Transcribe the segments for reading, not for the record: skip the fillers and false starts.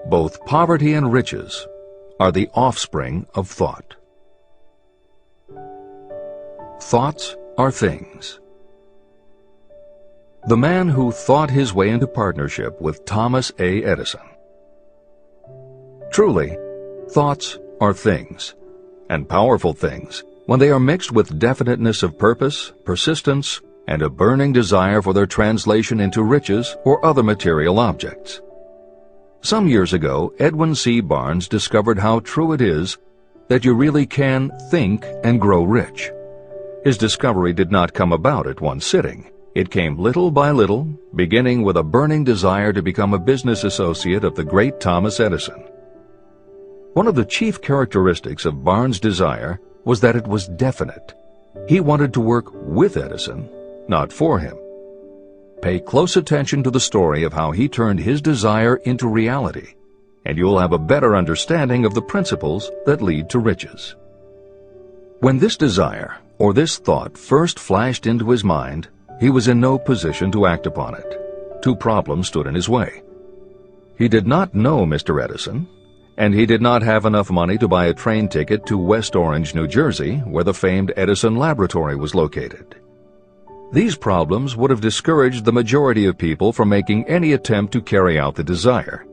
Both poverty and riches are the offspring of thought. Thoughts are things. The man who thought his way into partnership with Thomas A. Edison. Truly, thoughts are things, and powerful things, when they are mixed with definiteness of purpose, persistence, and a burning desire for their translation into riches or other material objects. Some years ago, Edwin C. Barnes discovered how true it is that you really can think and grow rich. His discovery did not come about at one sitting. It came little by little, beginning with a burning desire to become a business associate of the great Thomas Edison. One of the chief characteristics of Barnes' desire was that it was definite. He wanted to work with Edison, not for him. Pay close attention to the story of how he turned his desire into reality, and you'll have a better understanding of the principles that lead to riches. When this desire, or this thought, first flashed into his mind, he was in no position to act upon it. Two problems stood in his way. He did not know Mr. Edison, and he did not have enough money to buy a train ticket to West Orange, New Jersey, where the famed Edison Laboratory was located. These problems would have discouraged the majority of people from making any attempt to carry out the desire.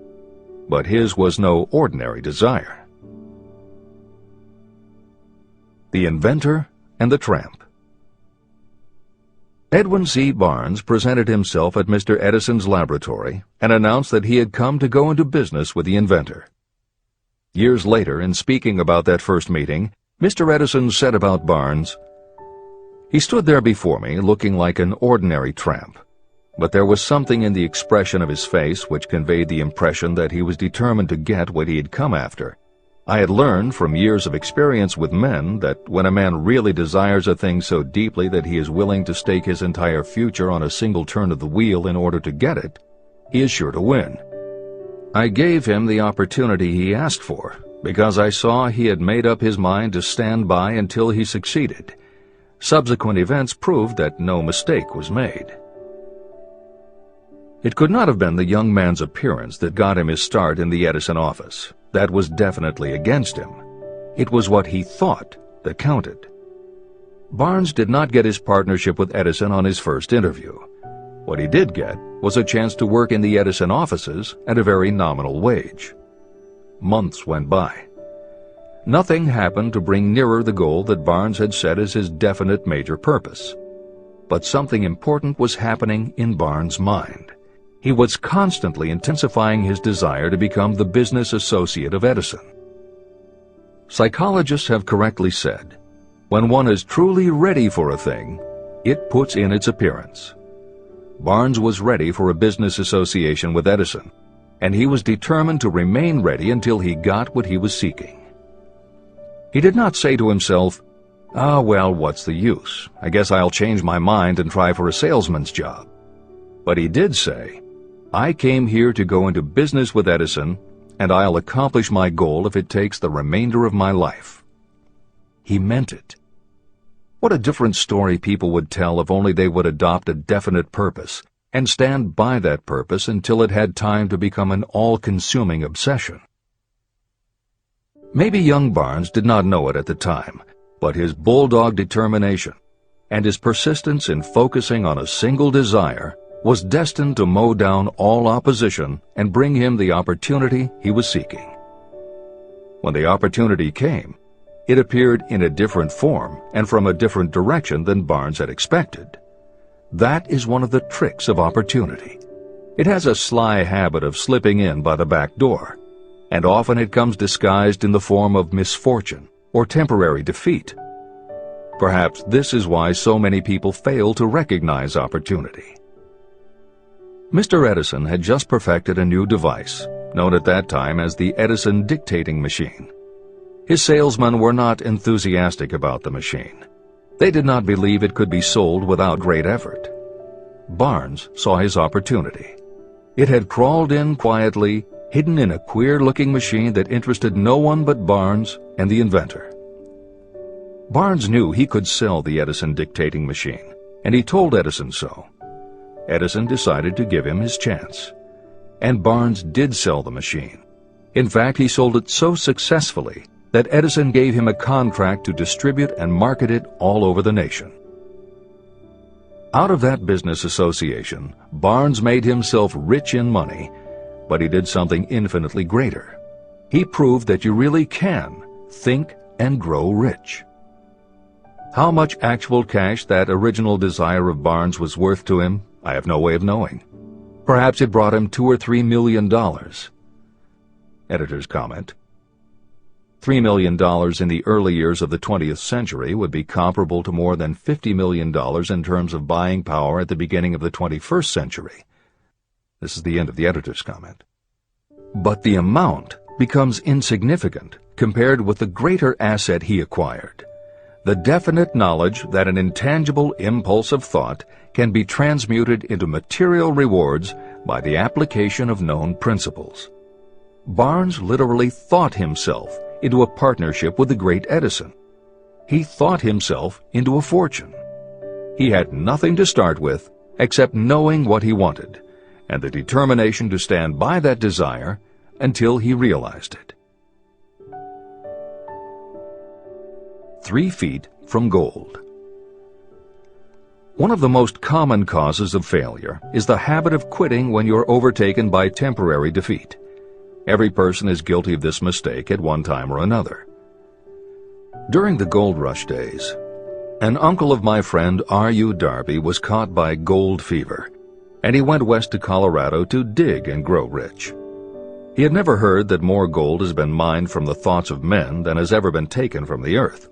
But his was no ordinary desire. The Inventor and the Tramp. Edwin C. Barnes presented himself at Mr. Edison's laboratory and announced that he had come to go into business with the inventor. Years later, in speaking about that first meeting, Mr. Edison said about Barnes, "He stood there before me looking like an ordinary tramp, but there was something in the expression of his face which conveyed the impression that he was determined to get what he had come after. I had learned from years of experience with men that when a man really desires a thing so deeply that he is willing to stake his entire future on a single turn of the wheel in order to get it, he is sure to win. I gave him the opportunity he asked for, because I saw he had made up his mind to stand by until he succeeded. Subsequent events proved that no mistake was made." It could not have been the young man's appearance that got him his start in the Edison office. That was definitely against him. It was what he thought that counted. Barnes did not get his partnership with Edison on his first interview. What he did get was a chance to work in the Edison offices at a very nominal wage. Months went by. Nothing happened to bring nearer the goal that Barnes had set as his definite major purpose. But something important was happening in Barnes' mind. He was constantly intensifying his desire to become the business associate of Edison. Psychologists have correctly said, when one is truly ready for a thing, it puts in its appearance. Barnes was ready for a business association with Edison, and he was determined to remain ready until he got what he was seeking. He did not say to himself, well, what's the use? I guess I'll change my mind and try for a salesman's job. But he did say, I came here to go into business with Edison, and I'll accomplish my goal if it takes the remainder of my life. He meant it. What a different story people would tell if only they would adopt a definite purpose and stand by that purpose until it had time to become an all-consuming obsession. Maybe young Barnes did not know it at the time, but his bulldog determination and his persistence in focusing on a single desire was destined to mow down all opposition and bring him the opportunity he was seeking. When the opportunity came, it appeared in a different form and from a different direction than Barnes had expected. That is one of the tricks of opportunity. It has a sly habit of slipping in by the back door, and often it comes disguised in the form of misfortune or temporary defeat. Perhaps this is why so many people fail to recognize opportunity. Mr. Edison had just perfected a new device, known at that time as the Edison dictating machine. His salesmen were not enthusiastic about the machine. They did not believe it could be sold without great effort. Barnes saw his opportunity. It had crawled in quietly, hidden in a queer-looking machine that interested no one but Barnes and the inventor. Barnes knew he could sell the Edison dictating machine, and he told Edison so. Edison decided to give him his chance. And Barnes did sell the machine. In fact, he sold it so successfully that Edison gave him a contract to distribute and market it all over the nation. Out of that business association, Barnes made himself rich in money, but he did something infinitely greater. He proved that you really can think and grow rich. How much actual cash that original desire of Barnes was worth to him, I have no way of knowing. Perhaps it brought him $2 or $3 million. Editor's comment: $3 million in the early years of the 20th century would be comparable to more than $50 million in terms of buying power at the beginning of the 21st century. This is the end of the editor's comment. But the amount becomes insignificant compared with the greater asset he acquired: the definite knowledge that an intangible impulse of thought can be transmuted into material rewards by the application of known principles. Barnes literally thought himself into a partnership with the great Edison. He thought himself into a fortune. He had nothing to start with except knowing what he wanted and the determination to stand by that desire until he realized it. 3 feet from gold. One of the most common causes of failure is the habit of quitting when you're overtaken by temporary defeat. Every person is guilty of this mistake at one time or another. During the gold rush days, an uncle of my friend R.U. Darby was caught by gold fever, and he went west to Colorado to dig and grow rich. He had never heard that more gold has been mined from the thoughts of men than has ever been taken from the earth.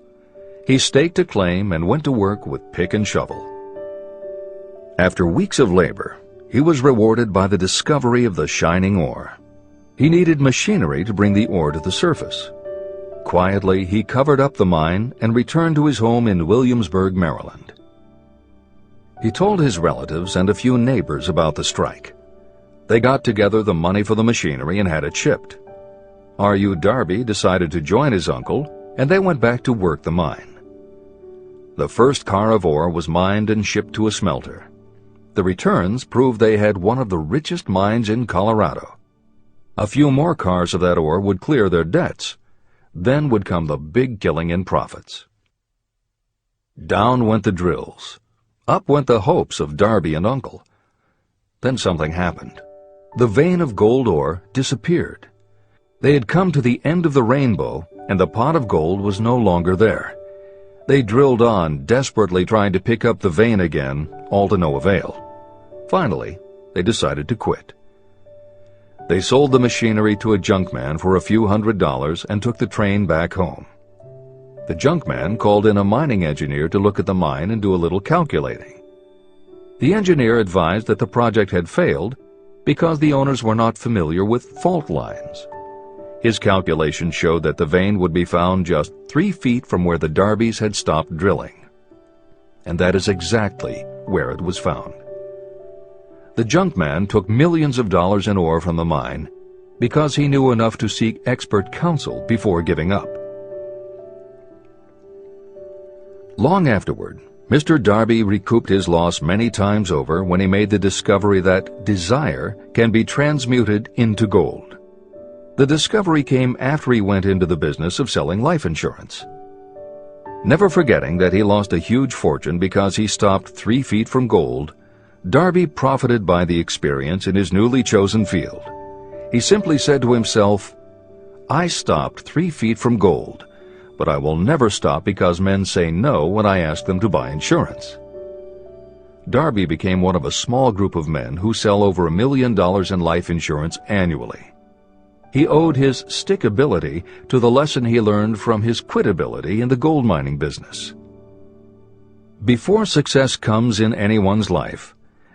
He staked a claim and went to work with pick and shovel. After weeks of labor, he was rewarded by the discovery of the shining ore. He needed machinery to bring the ore to the surface. Quietly, he covered up the mine and returned to his home in Williamsburg, Maryland. He told his relatives and a few neighbors about the strike. They got together the money for the machinery and had it shipped. R.U. Darby decided to join his uncle, and they went back to work the mine. The first car of ore was mined and shipped to a smelter. The returns proved they had one of the richest mines in Colorado. A few more cars of that ore would clear their debts. Then would come the big killing in profits. Down went the drills. Up went the hopes of Darby and Uncle. Then something happened. The vein of gold ore disappeared. They had come to the end of the rainbow, and the pot of gold was no longer there. They drilled on, desperately trying to pick up the vein again, all to no avail. Finally, they decided to quit. They sold the machinery to a junkman for a few $100s and took the train back home. The junkman called in a mining engineer to look at the mine and do a little calculating. The engineer advised that the project had failed because the owners were not familiar with fault lines. His calculations showed that the vein would be found just 3 feet from where the Darbys had stopped drilling. And that is exactly where it was found. The junkman took millions of dollars in ore from the mine because he knew enough to seek expert counsel before giving up. Long afterward, Mr. Darby recouped his loss many times over when he made the discovery that desire can be transmuted into gold. The discovery came after he went into the business of selling life insurance. Never forgetting that he lost a huge fortune because he stopped 3 feet from gold, Darby profited by the experience in his newly chosen field. He simply said to himself, "I stopped 3 feet from gold, but I will never stop because men say no when I ask them to buy insurance." Darby became one of a small group of men who sell over $1 million in life insurance annually. He owed his stickability to the lesson he learned from his quitability in the gold mining business. Before success comes in anyone's life,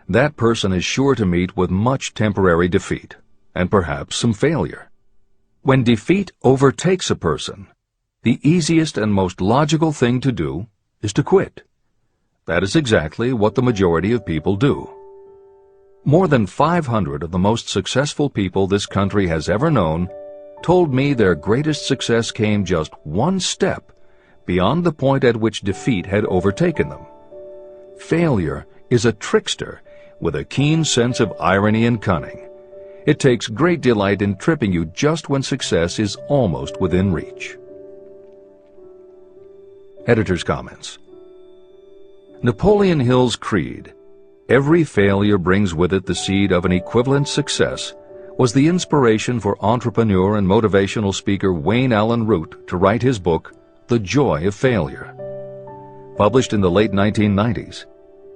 that person is sure to meet with much temporary defeat, and perhaps some failure. When defeat overtakes a person, the easiest and most logical thing to do is to quit. That is exactly what the majority of people do. More than 500 of the most successful people this country has ever known told me their greatest success came just one step beyond the point at which defeat had overtaken them. Failure is a trickster with a keen sense of irony and cunning. It takes great delight in tripping you just when success is almost within reach. Editor's comments. Napoleon Hill's creed, "Every failure brings with it the seed of an equivalent success," was the inspiration for entrepreneur and motivational speaker Wayne Allen Root to write his book, The Joy of Failure. Published in the late 1990s,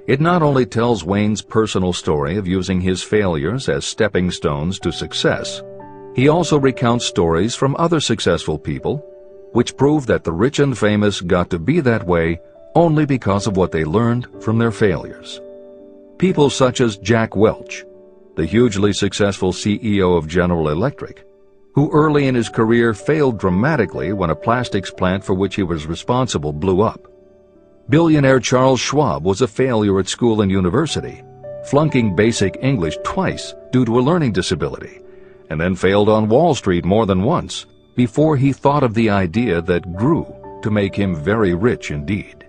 it not only tells Wayne's personal story of using his failures as stepping stones to success, he also recounts stories from other successful people, which prove that the rich and famous got to be that way only because of what they learned from their failures. People such as Jack Welch, the hugely successful CEO of General Electric, who early in his career failed dramatically when a plastics plant for which he was responsible blew up. Billionaire Charles Schwab was a failure at school and university, flunking basic English twice due to a learning disability, and then failed on Wall Street more than once before he thought of the idea that grew to make him very rich indeed.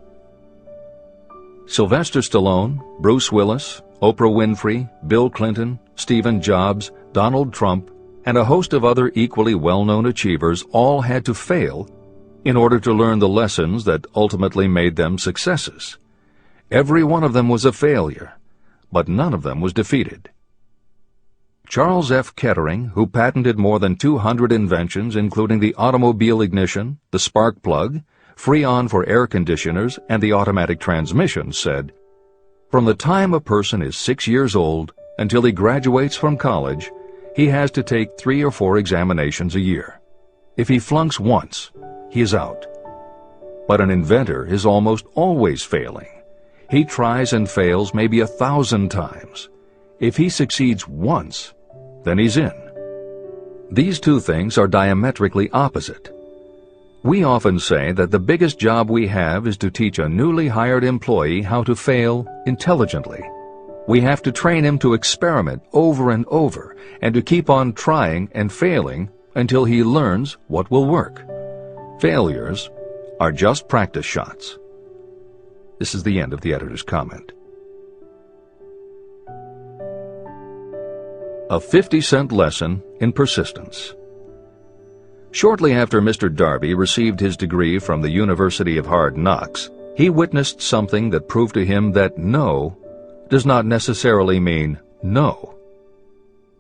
Sylvester Stallone, Bruce Willis, Oprah Winfrey, Bill Clinton, Stephen Jobs, Donald Trump, and a host of other equally well-known achievers all had to fail in order to learn the lessons that ultimately made them successes. Every one of them was a failure, but none of them was defeated. Charles F. Kettering, who patented more than 200 inventions including the automobile ignition, the spark plug, Freon for air conditioners, and the automatic transmission, said, "From the time a person is 6 years old until he graduates from college, he has to take 3 or 4 examinations a year. If he flunks once, he is out. But an inventor is almost always failing. He tries and fails maybe 1,000 times. If he succeeds once, then he's in." These two things are diametrically opposite. We often say that the biggest job we have is to teach a newly hired employee how to fail intelligently. We have to train him to experiment over and over and to keep on trying and failing until he learns what will work. Failures are just practice shots. This is the end of the editor's comment. A 50-cent lesson in persistence. Shortly after Mr. Darby received his degree from the University of Hard Knocks, he witnessed something that proved to him that no does not necessarily mean no.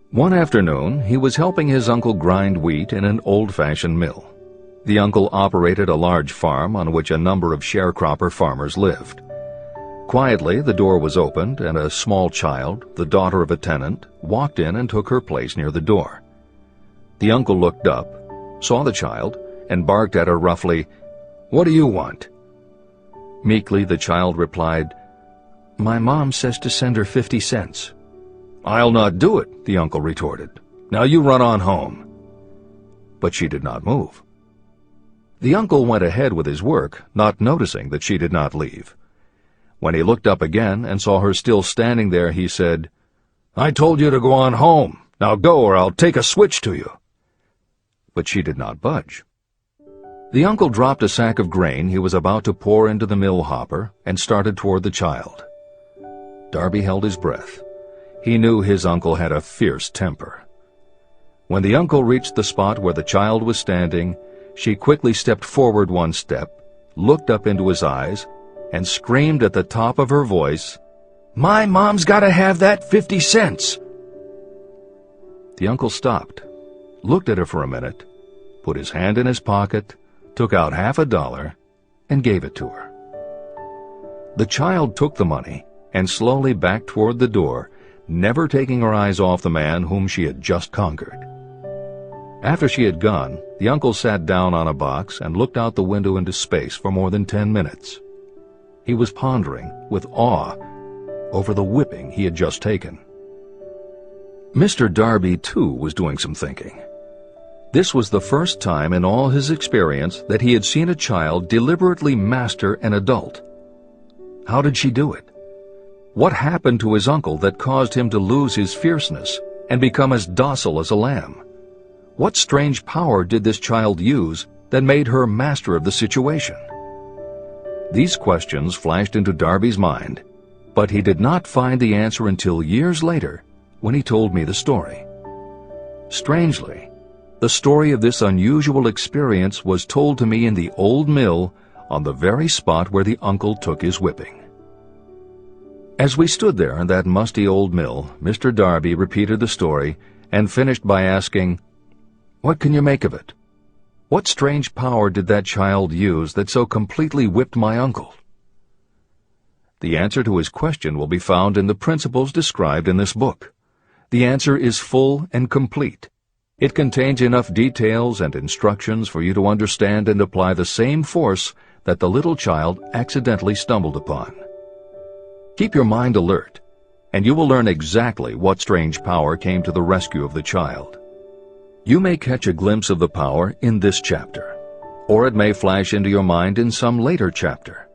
One afternoon, he was helping his uncle grind wheat in an old-fashioned mill. The uncle operated a large farm on which a number of sharecropper farmers lived. Quietly, the door was opened, and a small child, the daughter of a tenant, walked in and took her place near the door. The uncle looked up, saw the child, and barked at her roughly, "What do you want?" Meekly, the child replied, "My mom says to send her 50 cents. "I'll not do it," the uncle retorted. "Now you run on home." But she did not move. The uncle went ahead with his work, not noticing that she did not leave. When he looked up again and saw her still standing there, he said, "I told you to go on home. Now go, or I'll take a switch to you." But she did not budge. The uncle dropped a sack of grain he was about to pour into the mill hopper and started toward the child. Darby held his breath. He knew his uncle had a fierce temper. When the uncle reached the spot where the child was standing, she quickly stepped forward one step, looked up into his eyes, and screamed at the top of her voice, "My mom's got to have that 50 cents!" The uncle stopped, looked at her for a minute, put his hand in his pocket, took out $50, and gave it to her. The child took the money and slowly backed toward the door, never taking her eyes off the man whom she had just conquered. After she had gone, the uncle sat down on a box and looked out the window into space for more than 10 minutes. He was pondering, with awe, over the whipping he had just taken. Mr. Darby, too, was doing some thinking. This was the first time in all his experience that he had seen a child deliberately master an adult. How did she do it? What happened to his uncle that caused him to lose his fierceness and become as docile as a lamb? What strange power did this child use that made her master of the situation? These questions flashed into Darby's mind, But he did not find the answer until years later, when he told me the story. Strangely, the story of this unusual experience was told to me in the old mill on the very spot where the uncle took his whipping. As we stood there in that musty old mill, Mr. Darby repeated the story and finished by asking, "What can you make of it? What strange power did that child use that so completely whipped my uncle?" The answer to his question will be found in the principles described in this book. The answer is full and complete. It contains enough details and instructions for you to understand and apply the same force that the little child accidentally stumbled upon. Keep your mind alert, and you will learn exactly what strange power came to the rescue of the child. You may catch a glimpse of the power in this chapter, or it may flash into your mind in some later chapter.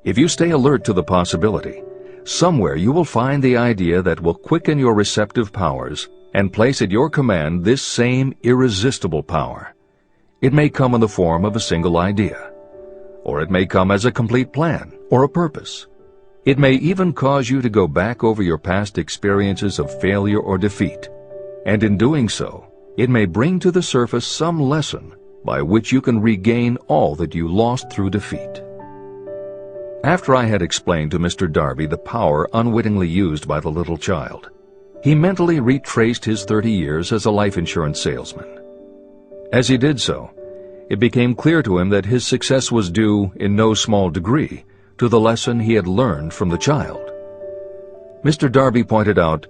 If you stay alert to the possibility, somewhere you will find the idea that will quicken your receptive powers and place at your command this same irresistible power. It may come in the form of a single idea, or it may come as a complete plan or a purpose. It may even cause you to go back over your past experiences of failure or defeat, and in doing so, it may bring to the surface some lesson by which you can regain all that you lost through defeat. After I had explained to Mr. Darby the power unwittingly used by the little child, he mentally retraced his 30 years as a life insurance salesman. As he did so, it became clear to him that his success was due, in no small degree, to the lesson he had learned from the child. Mr. Darby pointed out,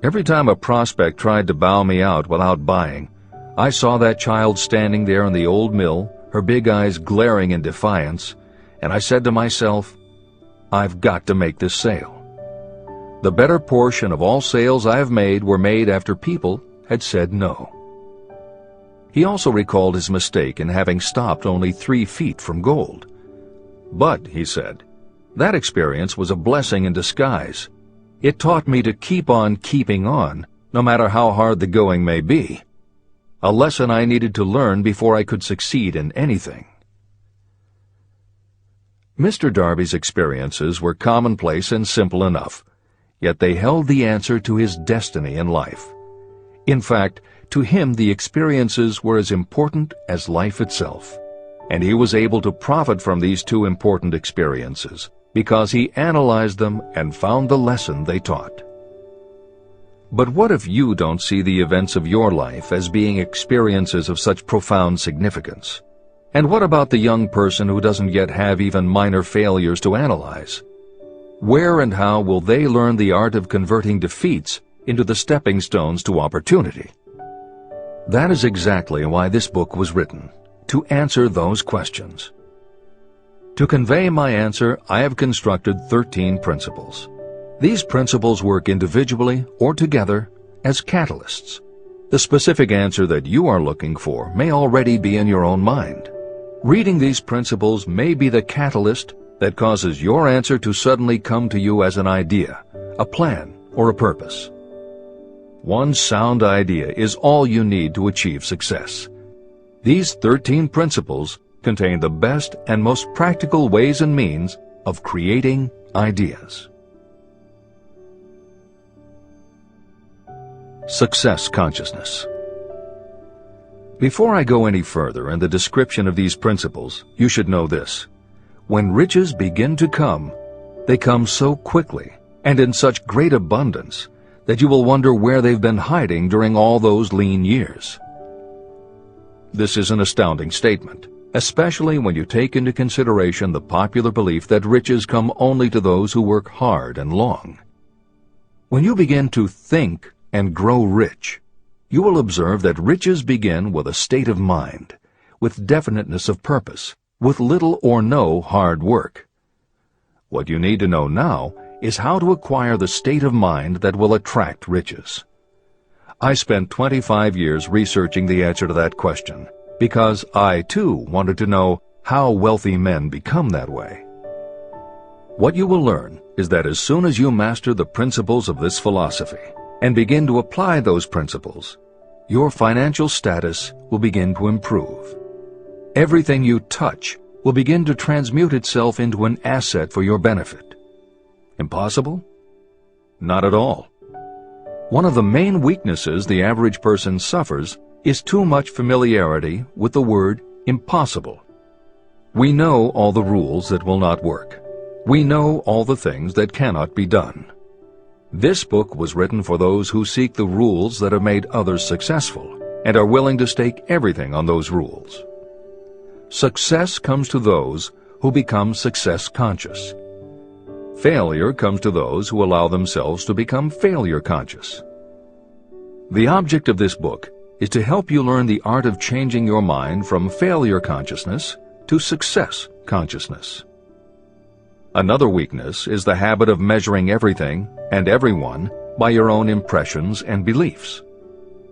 "Every time a prospect tried to bow me out without buying, I saw that child standing there in the old mill, her big eyes glaring in defiance, and I said to myself, I've got to make this sale. The better portion of all sales I have made were made after people had said no." He also recalled his mistake in having stopped only 3 feet from gold. "But," he said, "that experience was a blessing in disguise. It taught me to keep on keeping on, no matter how hard the going may be. A lesson I needed to learn before I could succeed in anything." Mr. Darby's experiences were commonplace and simple enough, yet they held the answer to his destiny in life. In fact, to him the experiences were as important as life itself, and he was able to profit from these 2 important experiences because he analyzed them and found the lesson they taught. But what if you don't see the events of your life as being experiences of such profound significance? And what about the young person who doesn't yet have even minor failures to analyze? Where and how will they learn the art of converting defeats into the stepping stones to opportunity? That is exactly why this book was written, to answer those questions. To convey my answer, I have constructed 13 principles. These principles work individually or together as catalysts. The specific answer that you are looking for may already be in your own mind. Reading these principles may be the catalyst that causes your answer to suddenly come to you as an idea, a plan, or a purpose. One sound idea is all you need to achieve success. These 13 principles contain the best and most practical ways and means of creating ideas. Success consciousness. Before I go any further in the description of these principles, you should know this. When riches begin to come, they come so quickly and in such great abundance that you will wonder where they've been hiding during all those lean years. This is an astounding statement, especially when you take into consideration the popular belief that riches come only to those who work hard and long. When you begin to think and grow rich, you will observe that riches begin with a state of mind, with definiteness of purpose, with little or no hard work. What you need to know now is how to acquire the state of mind that will attract riches. I spent 25 years researching the answer to that question because I, too, wanted to know how wealthy men become that way. What you will learn is that as soon as you master the principles of this philosophy and begin to apply those principles, your financial status will begin to improve. Everything you touch will begin to transmute itself into an asset for your benefit. Impossible? Not at all. One of the main weaknesses the average person suffers is too much familiarity with the word impossible. We know all the rules that will not work. We know all the things that cannot be done. This book was written for those who seek the rules that have made others successful and are willing to stake everything on those rules. Success comes to those who become success conscious. Failure comes to those who allow themselves to become failure conscious. The object of this book is to help you learn the art of changing your mind from failure consciousness to success consciousness. Another weakness is the habit of measuring everything and everyone by your own impressions and beliefs.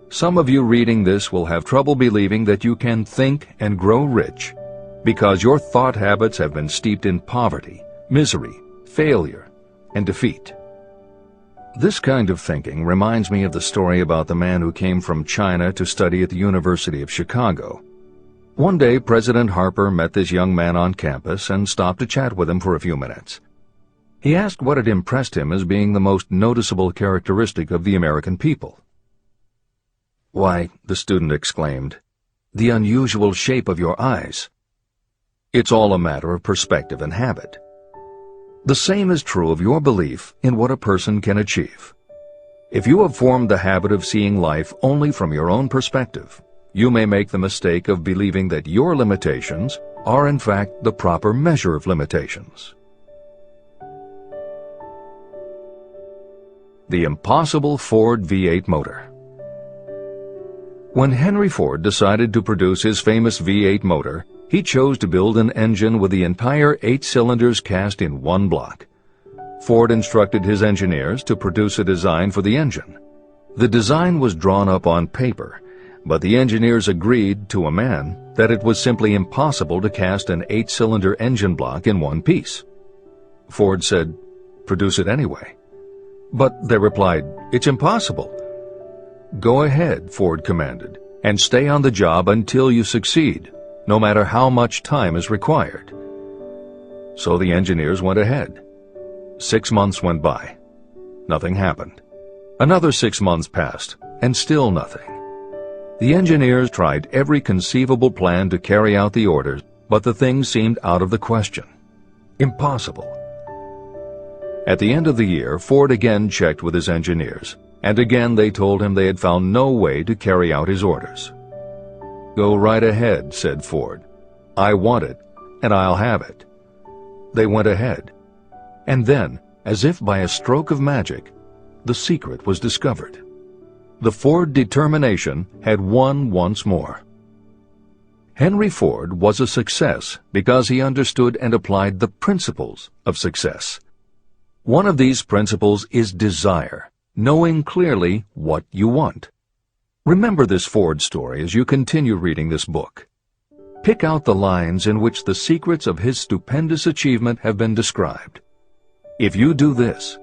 Some of you reading this will have trouble believing that you can think and grow rich because your thought habits have been steeped in poverty, misery, failure, and defeat. This kind of thinking reminds me of the story about the man who came from China to study at the University of Chicago. One day, President Harper met this young man on campus and stopped to chat with him for a few minutes. He asked what had impressed him as being the most noticeable characteristic of the American people. "Why," the student exclaimed, "the unusual shape of your eyes." It's all a matter of perspective and habit. The same is true of your belief in what a person can achieve. If you have formed the habit of seeing life only from your own perspective, you may make the mistake of believing that your limitations are in fact the proper measure of limitations. The impossible Ford V8 motor. When Henry Ford decided to produce his famous V8 motor, he chose to build an engine with the entire 8 cylinders cast in one block. Ford instructed his engineers to produce a design for the engine. The design was drawn up on paper, but the engineers agreed to a man that it was simply impossible to cast an 8-cylinder engine block in one piece. Ford said, "Produce it anyway." But they replied, "It's impossible." "Go ahead," Ford commanded, "and stay on the job until you succeed, no matter how much time is required." So the engineers went ahead. 6 months went by. Nothing happened. Another 6 months passed, and still nothing. The engineers tried every conceivable plan to carry out the orders, but the thing seemed out of the question. Impossible. At the end of the year, Ford again checked with his engineers, and again they told him they had found no way to carry out his orders. "Go right ahead," said Ford. "I want it, and I'll have it." They went ahead. And then, as if by a stroke of magic, the secret was discovered. The Ford determination had won once more. Henry Ford was a success because he understood and applied the principles of success. One of these principles is desire, knowing clearly what you want. Remember this Ford story as you continue reading this book. Pick out the lines in which the secrets of his stupendous achievement have been described. If you do this,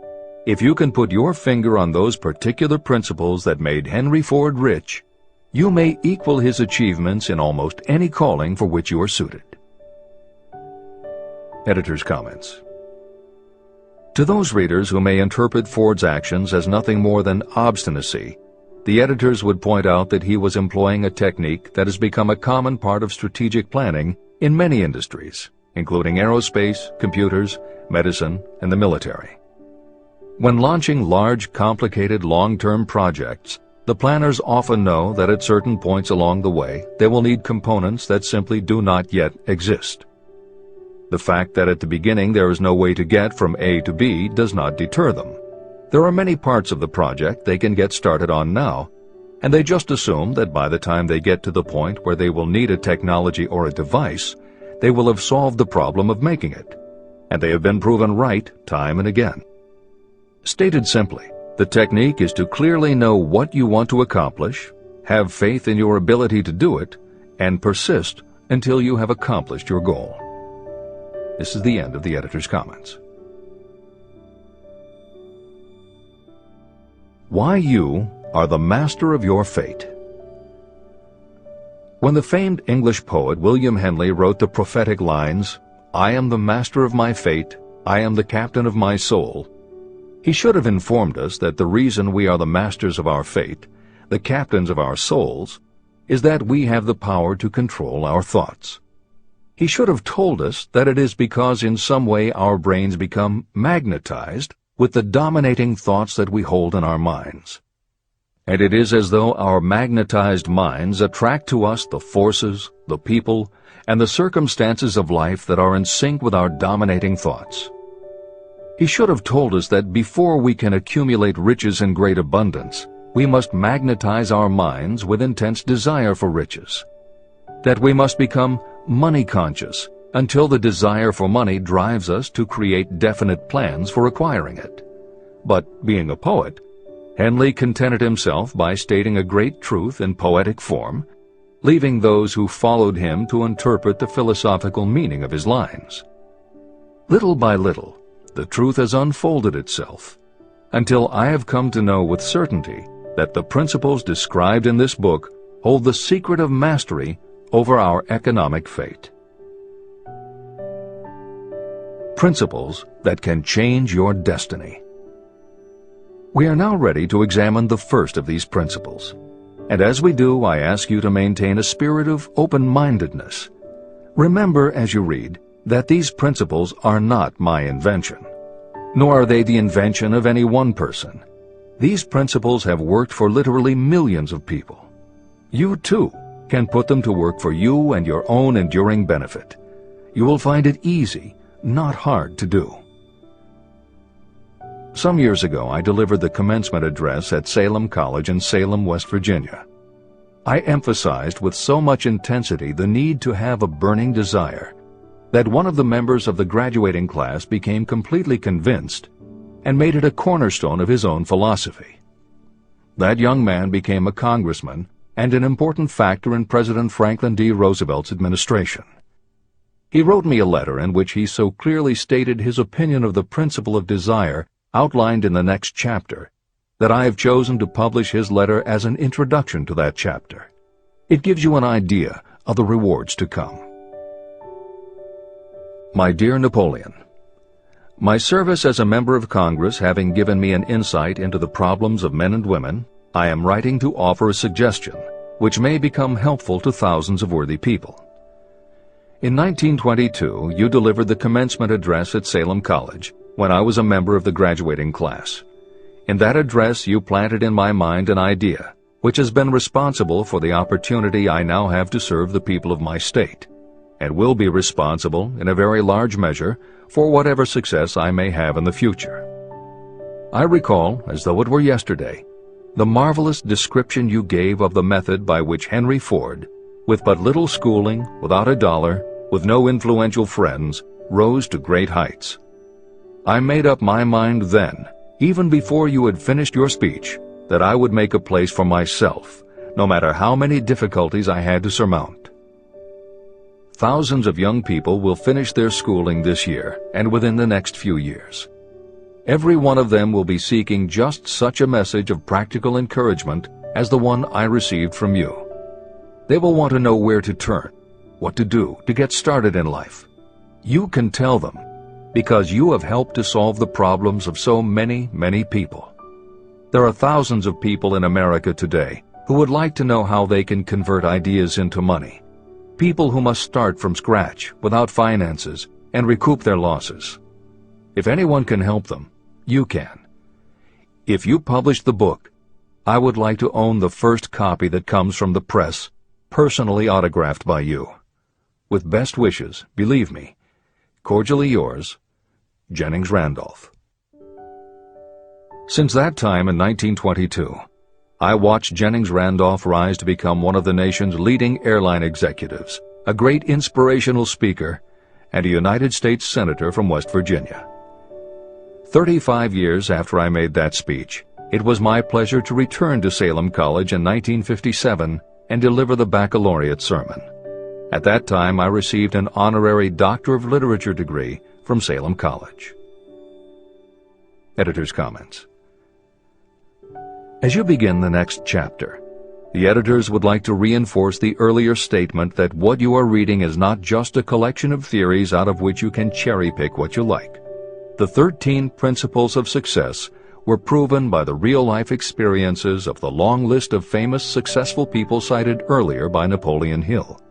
if you can put your finger on those particular principles that made Henry Ford rich, you may equal his achievements in almost any calling for which you are suited. Editor's comments. To those readers who may interpret Ford's actions as nothing more than obstinacy, the editors would point out that he was employing a technique that has become a common part of strategic planning in many industries, including aerospace, computers, medicine, and the military. When launching large, complicated, long-term projects, the planners often know that at certain points along the way they will need components that simply do not yet exist. The fact that at the beginning there is no way to get from A to B does not deter them. There are many parts of the project they can get started on now, and they just assume that by the time they get to the point where they will need a technology or a device, they will have solved the problem of making it, and they have been proven right time and again. Stated simply, the technique is to clearly know what you want to accomplish, have faith in your ability to do it, and persist until you have accomplished your goal. This is the end of the editor's comments. Why you are the master of your fate. When the famed English poet William Henley wrote the prophetic lines, "I am the master of my fate, I am the captain of my soul," He should have informed us that the reason we are the masters of our fate, the captains of our souls, is that we have the power to control our thoughts. He should have told us that it is because in some way our brains become magnetized with the dominating thoughts that we hold in our minds. And it is as though our magnetized minds attract to us the forces, the people, and the circumstances of life that are in sync with our dominating thoughts. He should have told us that before we can accumulate riches in great abundance, we must magnetize our minds with intense desire for riches. That we must become money conscious until the desire for money drives us to create definite plans for acquiring it. But being a poet, Henley contented himself by stating a great truth in poetic form, leaving those who followed him to interpret the philosophical meaning of his lines. Little by little, the truth has unfolded itself, until I have come to know with certainty that the principles described in this book hold the secret of mastery over our economic fate. Principles that can change your destiny. We are now ready to examine the first of these principles, and as we do, I ask you to maintain a spirit of open-mindedness. Remember as you read that these principles are not my invention, nor are they the invention of any one person. These principles have worked for literally millions of people. You, too, can put them to work for you and your own enduring benefit. You will find it easy, not hard to do. Some years ago, I delivered the commencement address at Salem College in Salem, West Virginia. I emphasized with so much intensity the need to have a burning desire that one of the members of the graduating class became completely convinced and made it a cornerstone of his own philosophy. That young man became a congressman and an important factor in President Franklin D. Roosevelt's administration. He wrote me a letter in which he so clearly stated his opinion of the principle of desire outlined in the next chapter that I have chosen to publish his letter as an introduction to that chapter. It gives you an idea of the rewards to come. My dear Napoleon, my service as a member of Congress having given me an insight into the problems of men and women, I am writing to offer a suggestion which may become helpful to thousands of worthy people. In 1922, you delivered the commencement address at Salem College when I was a member of the graduating class. In that address, you planted in my mind an idea which has been responsible for the opportunity I now have to serve the people of my state, and will be responsible in a very large measure for whatever success I may have in the future. I recall, as though it were yesterday, the marvelous description you gave of the method by which Henry Ford, with but little schooling, without a dollar, with no influential friends, rose to great heights. I made up my mind then, even before you had finished your speech, that I would make a place for myself, no matter how many difficulties I had to surmount. Thousands of young people will finish their schooling this year and within the next few years. Every one of them will be seeking just such a message of practical encouragement as the one I received from you. They will want to know where to turn, what to do to get started in life. You can tell them, because you have helped to solve the problems of so many, many people. There are thousands of people in America today who would like to know how they can convert ideas into money. People who must start from scratch without finances and recoup their losses. If anyone can help them, you can. If you publish the book, I would like to own the first copy that comes from the press, personally autographed by you. With best wishes, believe me, cordially yours, Jennings Randolph. Since that time in 1922, I watched Jennings Randolph rise to become one of the nation's leading airline executives, a great inspirational speaker, and a United States Senator from West Virginia. 35 years after I made that speech, it was my pleasure to return to Salem College in 1957 and deliver the baccalaureate sermon. At that time, I received an honorary Doctor of Literature degree from Salem College. Editor's comments. As you begin the next chapter, the editors would like to reinforce the earlier statement that what you are reading is not just a collection of theories out of which you can cherry-pick what you like. The 13 principles of success were proven by the real-life experiences of the long list of famous successful people cited earlier by Napoleon Hill.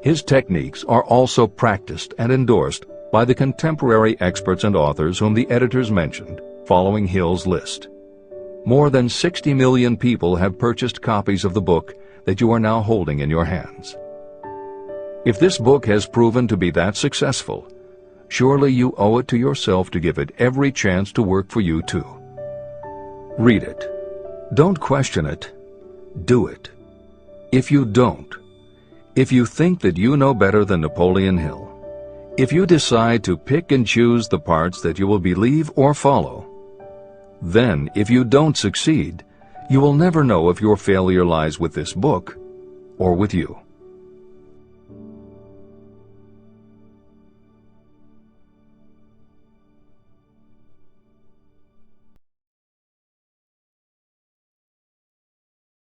His techniques are also practiced and endorsed by the contemporary experts and authors whom the editors mentioned, following Hill's list. More than 60 million people have purchased copies of the book that you are now holding in your hands. If this book has proven to be that successful, surely you owe it to yourself to give it every chance to work for you too. Read it. Don't question it. Do it. If you don't, if you think that you know better than Napoleon Hill, if you decide to pick and choose the parts that you will believe or follow, then if you don't succeed, you will never know if your failure lies with this book or with you.